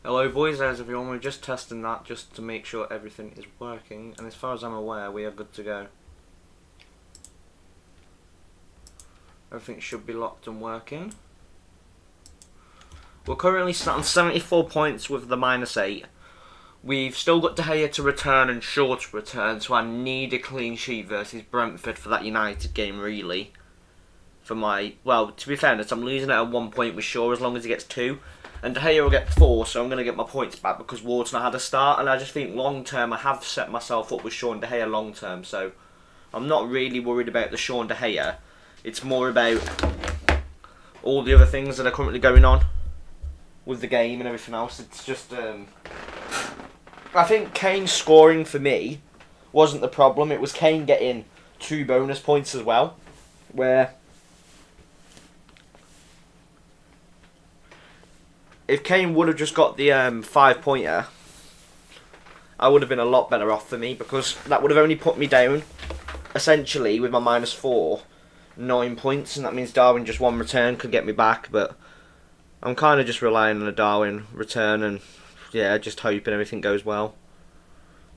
Hello boys, how's everyone? We're just testing that just to make sure everything is working, and as far as I'm aware we are good to go. Everything should be locked and working. We're currently sat on 74 points with the -8. We've still got De Gea to return and Shaw to return, so I need a clean sheet versus Brentford for that United game really. For my, well, to be fairness, I'm losing it at 1 point with Shaw as long as he gets 2. And De Gea will get 4, so I'm going to get my points back because Ward's not had a start. And I just think long term, I have set myself up with Shaw and De Gea long term. So I'm not really worried about the Shaw and De Gea. It's more about all the other things that are currently going on with the game and everything else. It's just, I think Kane scoring for me wasn't the problem. It was Kane getting 2 bonus points as well. Where if Kane would have just got the 5-pointer, I would have been a lot better off for me because that would have only put me down, essentially, with my -4, 9 points, and that means Darwin just 1 return could get me back, but I'm kind of just relying on a Darwin return and, yeah, just hoping everything goes well.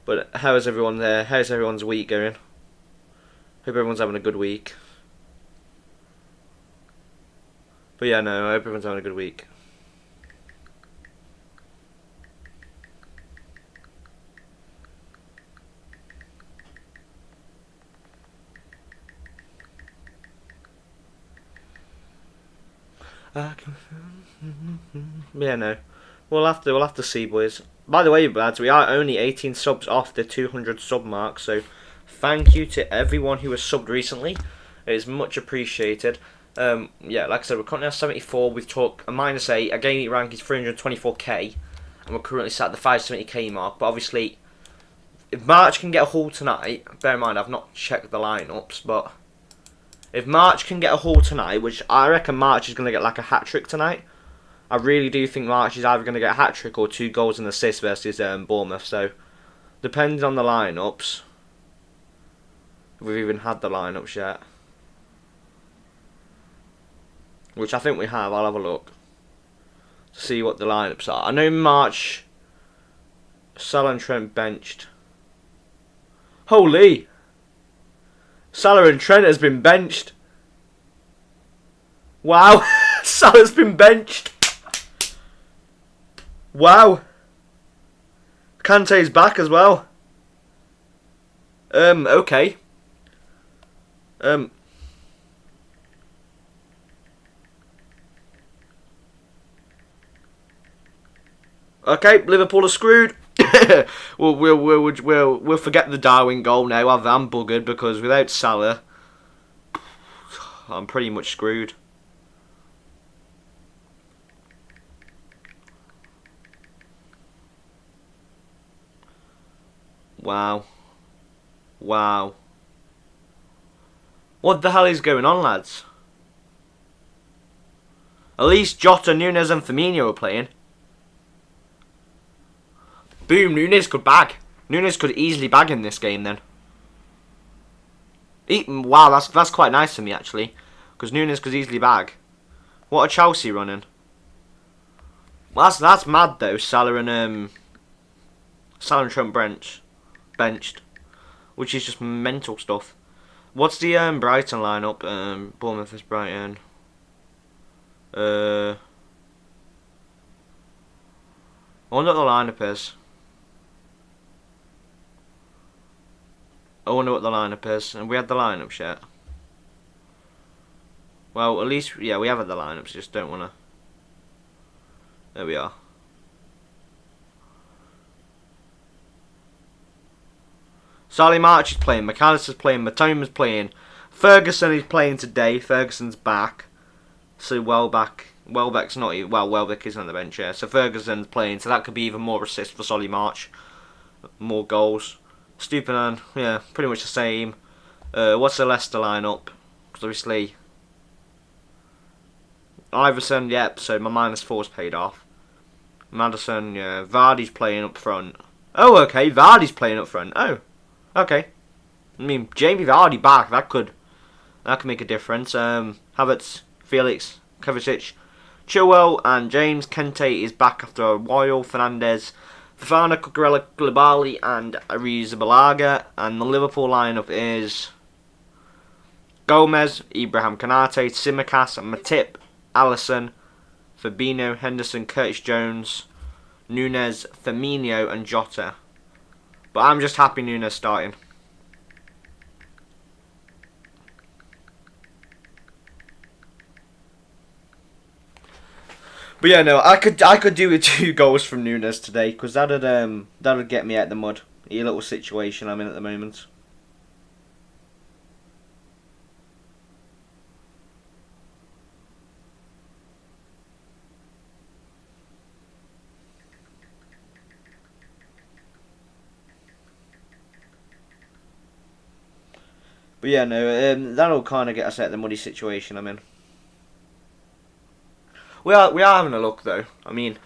But how is everyone there? How's everyone's week going? Hope everyone's having a good week. But yeah, no, I hope everyone's having a good week. Yeah, no. We'll have to see, boys. By the way, lads, we are only 18 subs off the 200 sub mark, so thank you to everyone who has subbed recently. It is much appreciated. Yeah, like I said, we're currently at 74. We've took a -8. Our game rank is 324k, and we're currently sat at the 570k mark. But obviously, if March can get a haul tonight, bear in mind I've not checked the lineups, but if March can get a haul tonight, which I reckon March is going to get like a hat-trick tonight. I really do think March is either going to get a hat-trick or 2 goals and assists versus Bournemouth. So, depending on the lineups, if we've even had the lineups yet, which I think we have, I'll have a look to see what the lineups are. I know March, Salah and Trent benched. Holy! Salah and Trent has been benched. Wow, Salah's been benched. Wow. Kante's back as well. Okay. Okay, Liverpool are screwed. We'll forget the Darwin goal now. I'm buggered because without Salah, I'm pretty much screwed. Wow. Wow. What the hell is going on, lads? At least Jota, Nunes and Firmino are playing. Boom, Nunes could bag. Nunes could easily bag in this game then. Wow, that's quite nice for me actually. Because Nunes could easily bag. What are Chelsea running? Well, that's mad though, Salah and Trent benched. Which is just mental stuff. What's the Brighton lineup? Bournemouth is Brighton. I wonder what the lineup is. And we had the lineups yet. Well, at least, yeah, we have had the lineups, just don't want to. There we are. Solly March is playing, McAllister's playing, Matoma's playing, Ferguson is playing today, Ferguson's back. So Welbeck's not, well, Welbeck is on the bench, yeah. So Ferguson's playing, so that could be even more assists for Solly March. More goals. Stupinan, yeah, pretty much the same. What's the Leicester lineup? Because obviously, Iverson, yep, so my -4's paid off. Maddison, yeah, Vardy's playing up front. Oh, okay, Vardy's playing up front. Oh, okay. I mean, Jamie Vardy back, that could make a difference. Havertz, Felix, Kovacic, Chilwell and James. Kente is back after a while. Fernandes, Fofana, Cucurella, Koulibaly and Arrizabalaga. And the Liverpool lineup is Gomez, Ibrahim Konate, Tsimikas, Matip, Alisson, Fabinho, Henderson, Curtis Jones, Nunes, Firmino and Jota. But I'm just happy Nunes starting. But yeah, no, I could do with 2 goals from Nunes today, because that'd get me out the mud. A little situation I'm in at the moment. But yeah, no, that'll kind of get us out of the muddy situation I'm in. We are having a look though. I mean,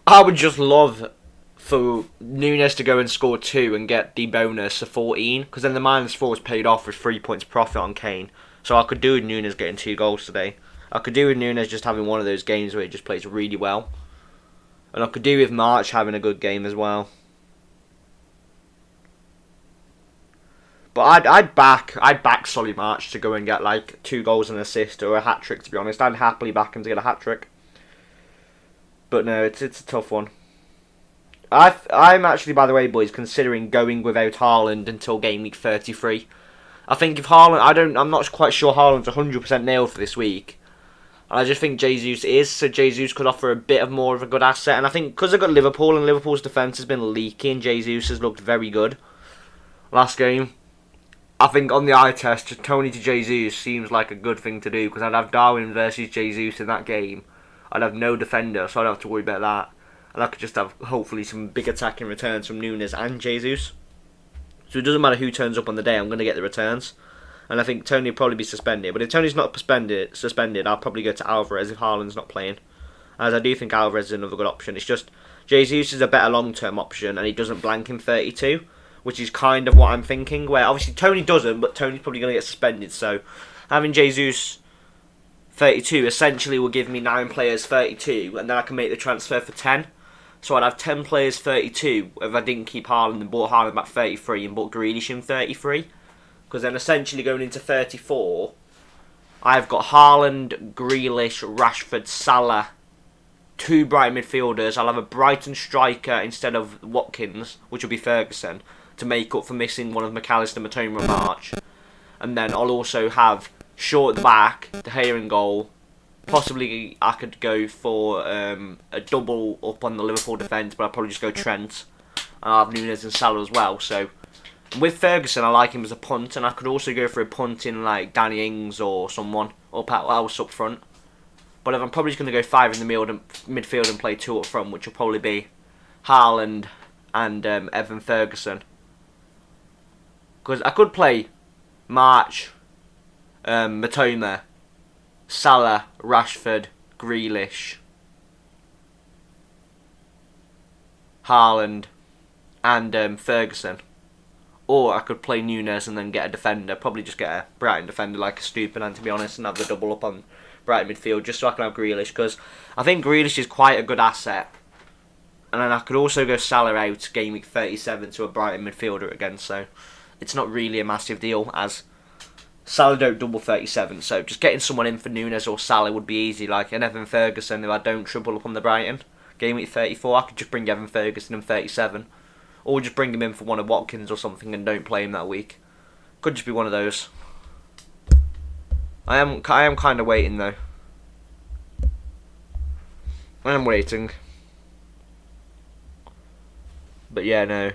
I would just love for Nunes to go and score 2 and get the bonus of 14, because then the -4 is paid off with 3 points profit on Kane. So I could do with Nunes getting 2 goals today. I could do with Nunes just having one of those games where he just plays really well. And I could do with March having a good game as well. But I'd back Solly March to go and get like 2 goals and an assist or a hat trick. To be honest, I'd happily back him to get a hat trick. But no, it's a tough one. I'm actually, by the way, boys, considering going without Haaland until game week 33. I think if Haaland, I'm not quite sure Haaland's 100% nailed for this week. I just think Jesus is, so Jesus could offer a bit of more of a good asset. And I think because I've got Liverpool and Liverpool's defence has been leaking, Jesus has looked very good last game. I think on the eye test, just Tony to Jesus seems like a good thing to do, because I'd have Darwin versus Jesus in that game. I'd have no defender, so I don't have to worry about that. And I could just have, hopefully, some big attacking returns from Nunes and Jesus. So it doesn't matter who turns up on the day, I'm going to get the returns. And I think Tony will probably be suspended. But if Tony's not suspended, I'll probably go to Alvarez if Haaland's not playing. As I do think Alvarez is another good option. It's just, Jesus is a better long-term option, and he doesn't blank in 32. Which is kind of what I'm thinking, where obviously Tony doesn't, but Tony's probably going to get suspended, so having Jesus 32 essentially will give me 9 players 32, and then I can make the transfer for 10. So I'd have 10 players 32 if I didn't keep Haaland and bought Haaland back 33 and bought Grealish in 33. Because then essentially going into 34, I've got Haaland, Grealish, Rashford, Salah, 2 Brighton midfielders. I'll have a Brighton striker instead of Watkins, which will be Ferguson, to make up for missing one of McAllister, Matoma and March. And then I'll also have Shaw at the back, De Gea in goal. Possibly I could go for a double up on the Liverpool defence, but I'll probably just go Trent. And I'll have Nunes and Salah as well. So with Ferguson, I like him as a punt, and I could also go for a punt in like Danny Ings or someone up else up front. But I'm probably just going to go 5 in the midfield and play 2 up front, which will probably be Haaland and Evan Ferguson. Because I could play March, Matoma, Salah, Rashford, Grealish, Haaland, and Ferguson. Or I could play Nunes and then get a defender. Probably just get a Brighton defender like a Stupinan, to be honest, and have the double up on Brighton midfield just so I can have Grealish. Because I think Grealish is quite a good asset. And then I could also go Salah out game week 37 to a Brighton midfielder again, so it's not really a massive deal, as Salah don't double 37, so just getting someone in for Nunes or Salah would be easy, like an Evan Ferguson, if I don't triple up on the Brighton. Game week 34, I could just bring Evan Ferguson in 37, or just bring him in for one of Watkins or something and don't play him that week. Could just be one of those. I am kind of waiting though. I am waiting. But yeah, no.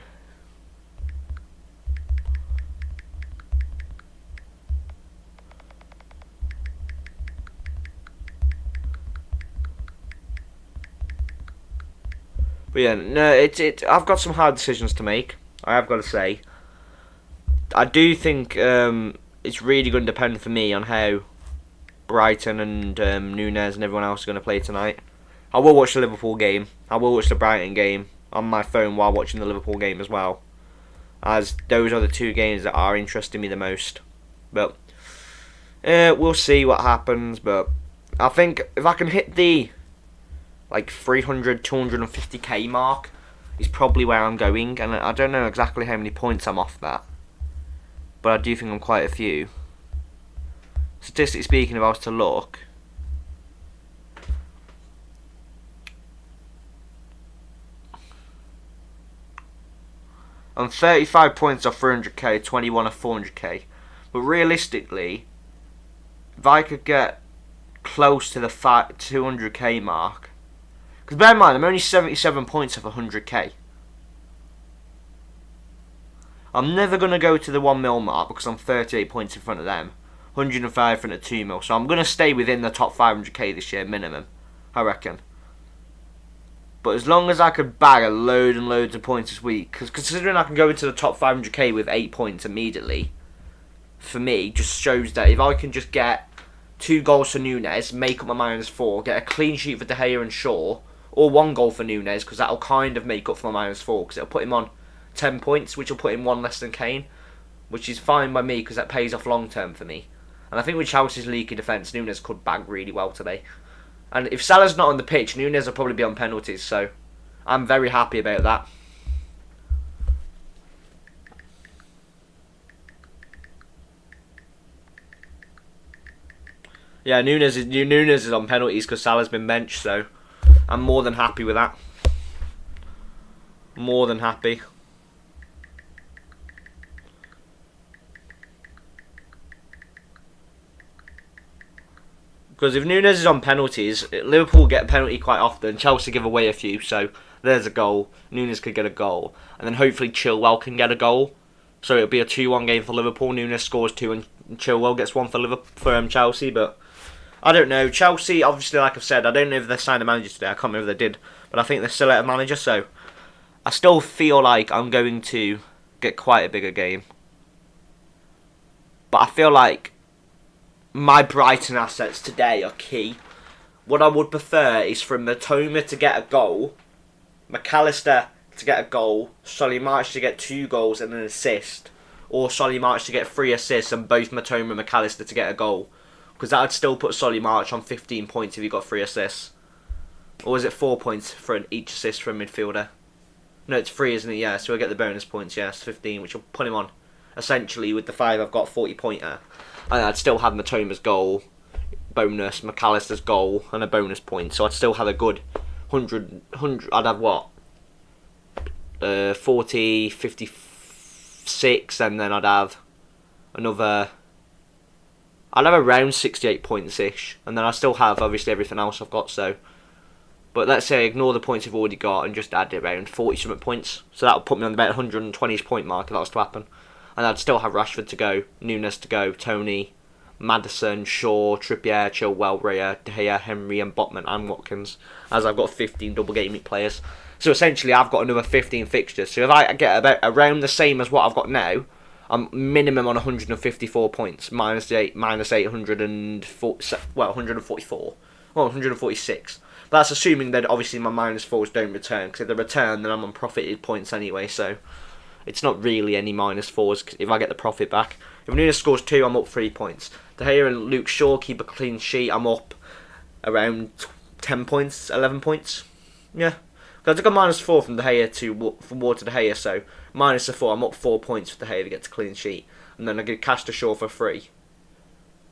But yeah, no, I've got some hard decisions to make. I have got to say. I do think it's really going to depend for me on how Brighton and Nunes and everyone else are going to play tonight. I will watch the Liverpool game. I will watch the Brighton game on my phone while watching the Liverpool game as well, as those are the 2 games that are interesting me the most. But we'll see what happens. But I think if I can hit the like 300, 250k mark, is probably where I'm going. And I don't know exactly how many points I'm off that, but I do think I'm quite a few. Statistically speaking, if I was to look, I'm 35 points off 300k, 21 off 400k. But realistically, if I could get close to the 200k mark, because bear in mind, I'm only 77 points off 100k. I'm never going to go to the 1 mil mark because I'm 38 points in front of them. 105 in front of 2 mil. So I'm going to stay within the top 500k this year, minimum, I reckon. But as long as I could bag a load and loads of points this week, because considering I can go into the top 500k with 8 points immediately, for me, just shows that if I can just get 2 goals for Nunes, make up my -4, get a clean sheet for De Gea and Shaw, or 1 goal for Nunes, because that'll kind of make up for my -4, because it'll put him on 10 points, which will put him 1 less than Kane, which is fine by me, because that pays off long term for me. And I think with Chelsea's leaky defence, Nunes could bag really well today. And if Salah's not on the pitch, Nunes will probably be on penalties, so I'm very happy about that. Yeah, Nunes is on penalties because Salah's been benched, so I'm more than happy with that. More than happy. Because if Nunes is on penalties, Liverpool get a penalty quite often. Chelsea give away a few, so there's a goal. Nunes could get a goal. And then hopefully Chilwell can get a goal. So it'll be a 2-1 game for Liverpool. Nunes scores 2 and Chilwell gets 1 for Chelsea. But I don't know. Chelsea, obviously, like I've said, I don't know if they signed a manager today. I can't remember if they did. But I think they're still out of manager, so I still feel like I'm going to get quite a bigger game. But I feel like my Brighton assets today are key. What I would prefer is for Matoma to get a goal, McAllister to get a goal, Solly March to get 2 goals and an assist, or Solly March to get 3 assists and both Matoma and McAllister to get a goal. Because that would still put Solly March on 15 points if he got 3 assists. Or is it 4 points for each assist from a midfielder? No, it's 3, isn't it? Yeah, so we'll get the bonus points, yes, 15, which will put him on, essentially, with the 5 I've got, 40-pointer. And I'd still have Matoma's goal, bonus, McAllister's goal, and a bonus point. So I'd still have a good 100 I'd have what? 40, 56, and then I'd have another... I'd have around 68 points-ish. And then I still have, obviously, everything else I've got, so... But let's say ignore the points I've already got and just add around 40-something points. So that would put me on about 120-ish point mark if that was to happen. And I'd still have Rashford to go, Nunes to go, Tony, Maddison, Shaw, Trippier, Chilwell, Raya, De Gea, Henry and Botman and Watkins, as I've got 15 double game week players. So essentially I've got another 15 fixtures. So if I get about around the same as what I've got now, I'm minimum on 154 points, minus 840, well, 144, well, 146. But that's assuming that obviously my -4s don't return, because if they return then I'm on profited points anyway, so... It's not really any -4s if I get the profit back. If Nunes scores 2, I'm up 3 points. De Gea and Luke Shaw keep a clean sheet, I'm up around 10 points, 11 points. Yeah. Because I took a -4 from De Gea from Ward to De Gea, so -4, I'm up 4 points for De Gea to get to clean sheet. And then I get cash to Shaw for 3.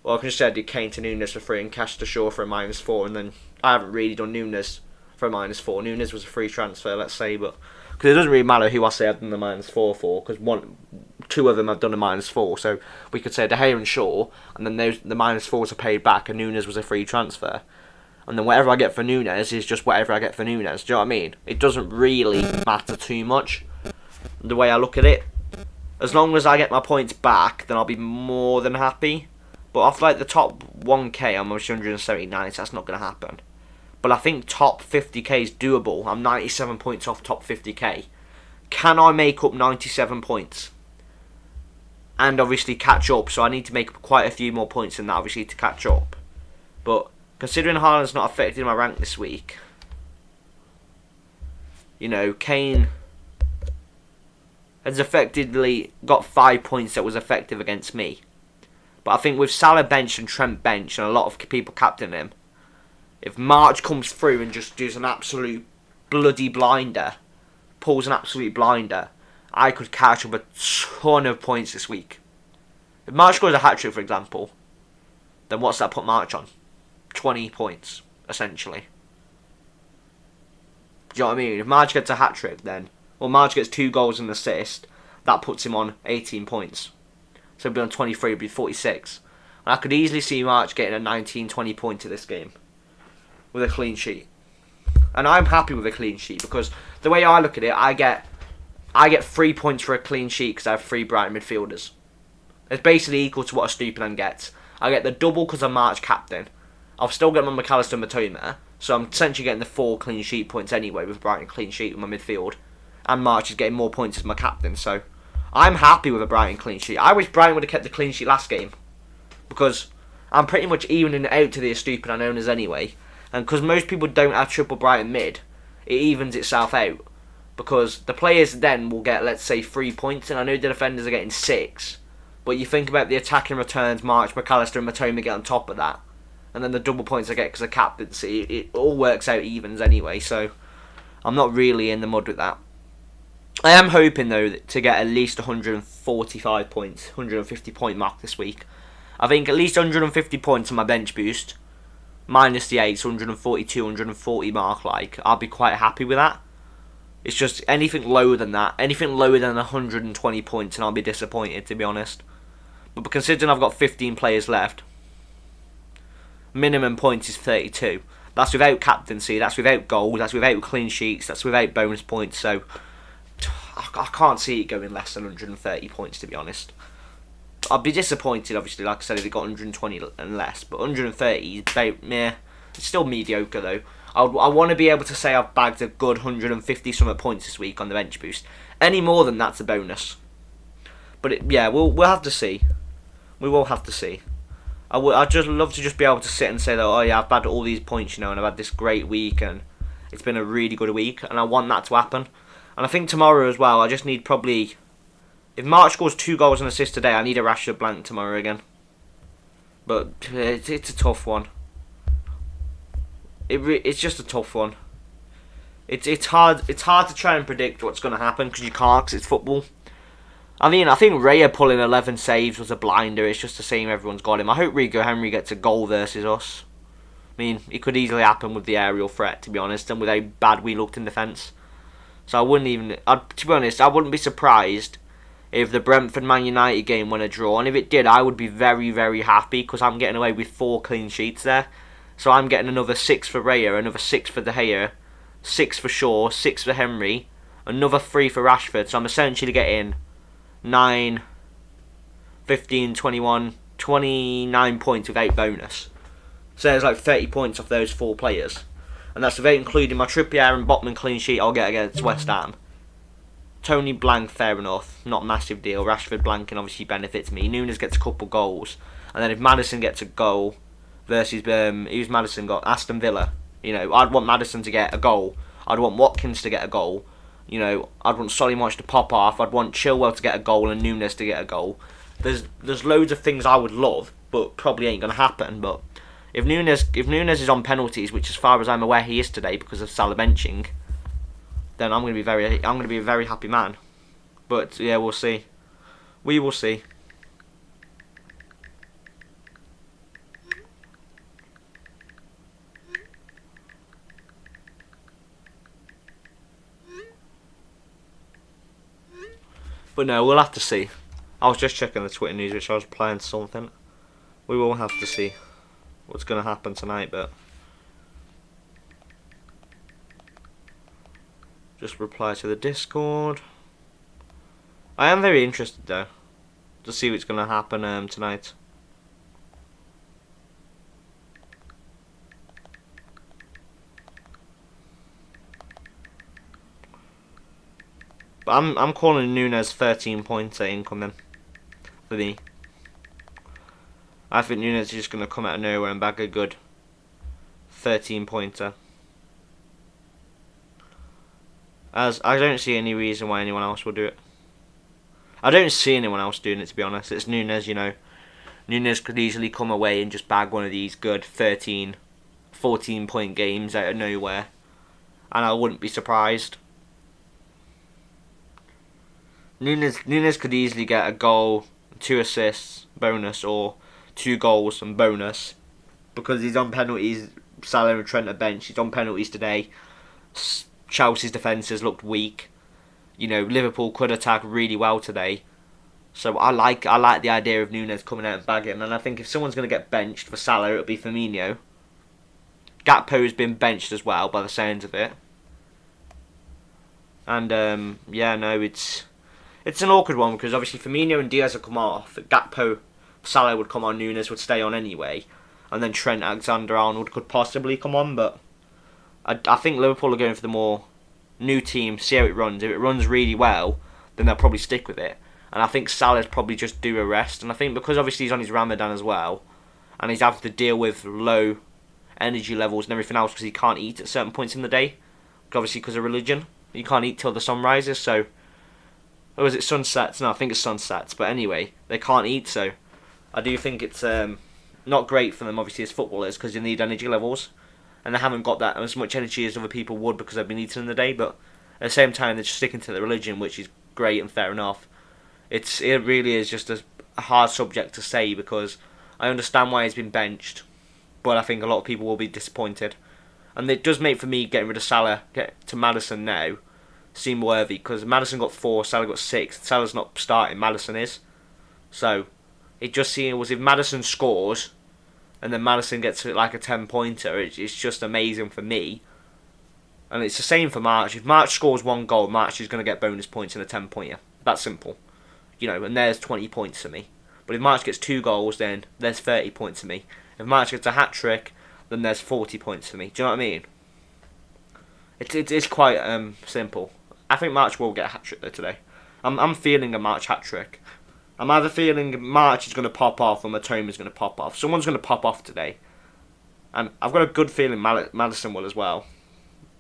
Well, I can just say I did Kane to Nunes for 3 and cash to Shaw for a -4, and then I haven't really done Nunes for a -4. Nunes was a free transfer, let's say, but... Because it doesn't really matter who I say I've done the -4 for, because 2 of them I've done a -4, so we could say De Gea and Shaw, and then the -4s are paid back, and Nunes was a free transfer. And then whatever I get for Nunes is just whatever I get for Nunes, do you know what I mean? It doesn't really matter too much, the way I look at it. As long as I get my points back, then I'll be more than happy. But off like the top 1k, I'm 179, so that's not going to happen. But I think top 50k is doable. I'm 97 points off top 50k. Can I make up 97 points? And obviously catch up. So I need to make up quite a few more points than that, obviously, to catch up. But considering Haaland's not affected my rank this week, you know, Kane has effectively got 5 points that was effective against me. But I think with Salah bench and Trent bench and a lot of people captaining him, If March comes through and just does an absolute bloody blinder, pulls an absolute blinder, I could catch up a ton of points this week. If March scores a hat-trick, for example, then what's that put March on? 20 points, essentially. Do you know what I mean? If March gets a hat-trick, then... Well, March gets 2 goals and an assist. That puts him on 18 points. So he'll be on 23, he'll be 46. And I could easily see March getting a 19, 20 point to this game. With a clean sheet. And I'm happy with a clean sheet, because the way I look at it, I get 3 points for a clean sheet because I have 3 Brighton midfielders. It's basically equal to what a Stupid gets. I get the double because I'm March captain. I'll still get my McAllister and Matoma, so I'm essentially getting the 4 clean sheet points anyway with Brighton clean sheet with my midfield. And March is getting more points as my captain, so I'm happy with a Brighton clean sheet. I wish Brighton would have kept the clean sheet last game, because I'm pretty much evening it out to the Stupid owners anyway. And because most people don't have triple Brighton mid, it evens itself out. Because the players then will get, let's say, 3 points, and I know the defenders are getting 6. But you think about the attacking returns, March, McAllister and Matoma get on top of that. And then the double points I get because of captaincy, it all works out evens anyway, so I'm not really in the mud with that. I am hoping, though, to get at least 145 points, 150 point mark this week. I think at least 150 points on my bench boost, minus the 8, so 142, 140 mark, like, I'll be quite happy with that. It's just anything lower than that, anything lower than 120 points, and I'll be disappointed, to be honest. But considering I've got 15 players left, minimum points is 32. That's without captaincy, that's without goals, that's without clean sheets, that's without bonus points, so I can't see it going less than 130 points, to be honest. I'd be disappointed, obviously, like I said, if it got 120 and less, but 130 is about meh. It's still mediocre, though. I want to be able to say I've bagged a good 150 something points this week on the bench boost. Any more than that's a bonus. But yeah, we'll have to see. We will have to see. I'd just love to just be able to sit and say that, oh yeah, I've bagged all these points, and I've had this great week, and it's been a really good week, and I want that to happen. And I think tomorrow as well, I just need probably... If March scores 2 goals and assists today, I need a Rashford blank tomorrow again. But it's a tough one. It's just a tough one. It's hard to try and predict what's going to happen, because you can't, because it's football. I mean, I think Raya pulling 11 saves was a blinder. It's just the same, everyone's got him. I hope Rico Henry gets a goal versus us. I mean, it could easily happen with the aerial threat, to be honest, and with how bad we looked in defence. So I wouldn't even... to be honest, I wouldn't be surprised if the Brentford-Man United game went a draw. And if it did, I would be very, very happy, because I'm getting away with 4 clean sheets there. So I'm getting another 6 for Raya, another 6 for De Gea, 6 for Shaw, 6 for Henry, another 3 for Rashford. So I'm essentially getting 9, 15, 21, 29 points without bonus. So there's like 30 points off those 4 players. And that's without including my Trippier and Botman clean sheet I'll get against West Ham. Tony blank, fair enough, not a massive deal. Rashford blanking obviously benefits me. Nunes gets a couple goals. And then if Maddison gets a goal versus, who's Maddison got? Aston Villa. You know, I'd want Maddison to get a goal. I'd want Watkins to get a goal. You know, I'd want Solly to pop off. I'd want Chilwell to get a goal and Nunes to get a goal. There's loads of things I would love, but probably ain't going to happen. But if Nunes is on penalties, which as far as I'm aware he is today because of Salah benching, then I'm going to be a very happy man. But yeah, we'll see. We will see. But no, we'll have to see. I was just checking the Twitter news, which I was playing something. We will have to see what's going to happen tonight, but just reply to the Discord. I am very interested though to see what's going to happen tonight. But I'm calling Nunes 13 pointer incoming for me. I think Nunes is just going to come out of nowhere and bag a good 13 pointer. As I don't see any reason why anyone else will do it. I don't see anyone else doing it, to be honest. It's Nunes, you know. Nunes could easily come away and just bag one of these good 13 14-point games out of nowhere, and I wouldn't be surprised. Nunes could easily get a goal, 2 assists, bonus, or 2 goals and bonus, because he's on penalties. Salah and Trent are bench. He's on penalties today. Chelsea's defences looked weak. You know, Liverpool could attack really well today. So I like the idea of Nunes coming out and bagging, and I think if someone's going to get benched for Salah, it'll be Firmino. Gakpo's been benched as well, by the sounds of it. And yeah, no, it's an awkward one, because obviously Firmino and Diaz have come off. Gakpo, Salah would come on, Nunes would stay on anyway, and then Trent Alexander-Arnold could possibly come on. But I think Liverpool are going for the more new team, see how it runs. If it runs really well, then they'll probably stick with it. And I think Salah's probably just do a rest. And I think because obviously he's on his Ramadan as well, and he's having to deal with low energy levels and everything else because he can't eat at certain points in the day, obviously because of religion. You can't eat till the sun rises, so... Or is it sunsets? No, I think it's sunsets. But anyway, they can't eat, so I do think it's not great for them, obviously, as footballers, because you need energy levels. And they haven't got that as much energy as other people would because they've been eating in the day. But at the same time, they're just sticking to the religion, which is great and fair enough. It really is just a hard subject to say, because I understand why he's been benched, but I think a lot of people will be disappointed. And it does make, for me, getting rid of Salah, get to Maddison now, seem worthy, because Maddison got 4, Salah got 6. Salah's not starting, Maddison is. So it just seems if Maddison scores and then Maddison gets like a 10-pointer, it's just amazing for me. And it's the same for March. If March scores 1 goal, March is going to get bonus points in a 10-pointer. That's simple. You know, and there's 20 points for me. But if March gets 2 goals, then there's 30 points for me. If March gets a hat-trick, then there's 40 points for me. Do you know what I mean? It's quite simple. I think March will get a hat-trick though today. I'm feeling a March hat-trick. I'm either feeling March is going to pop off or Matoma's going to pop off. Someone's going to pop off today. And I've got a good feeling Maddison will as well.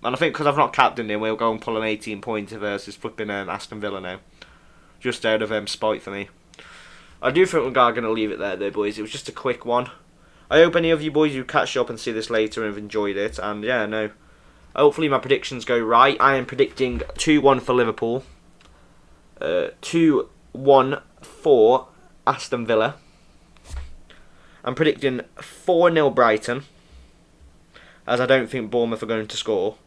And I think because I've not captained him, we'll go and pull an 18-pointer versus flipping Aston Villa now. Just out of spite for me. I do think we're going to leave it there though, boys. It was just a quick one. I hope any of you boys who catch up and see this later and have enjoyed it. And yeah, no. Hopefully my predictions go right. I am predicting 2-1 for Liverpool. 2-1 for Aston Villa. I'm predicting 4-0 Brighton, as I don't think Bournemouth are going to score.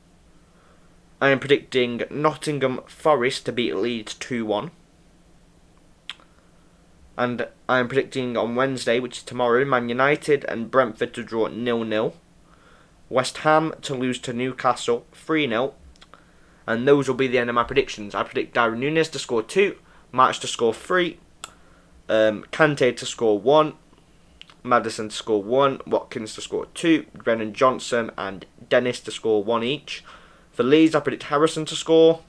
I am predicting Nottingham Forest to beat Leeds 2-1. And I am predicting on Wednesday, which is tomorrow, Man United and Brentford to draw 0-0. West Ham to lose to Newcastle 3-0. And those will be the end of my predictions. I predict Darwin Núñez to score 2, March to score 3, Kante to score 1, Maddison to score 1, Watkins to score 2, Brennan Johnson and Dennis to score 1 each. For Leeds, I predict Harrison to score.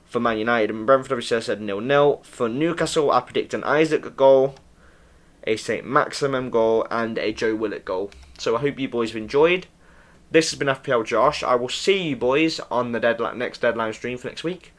For Man United and Brentford, obviously I said 0-0. For Newcastle, I predict an Isaac goal, a St. Maximum goal, and a Joe Willett goal. So I hope you boys have enjoyed. This has been FPL Josh. I will see you boys on the next deadline stream for next week.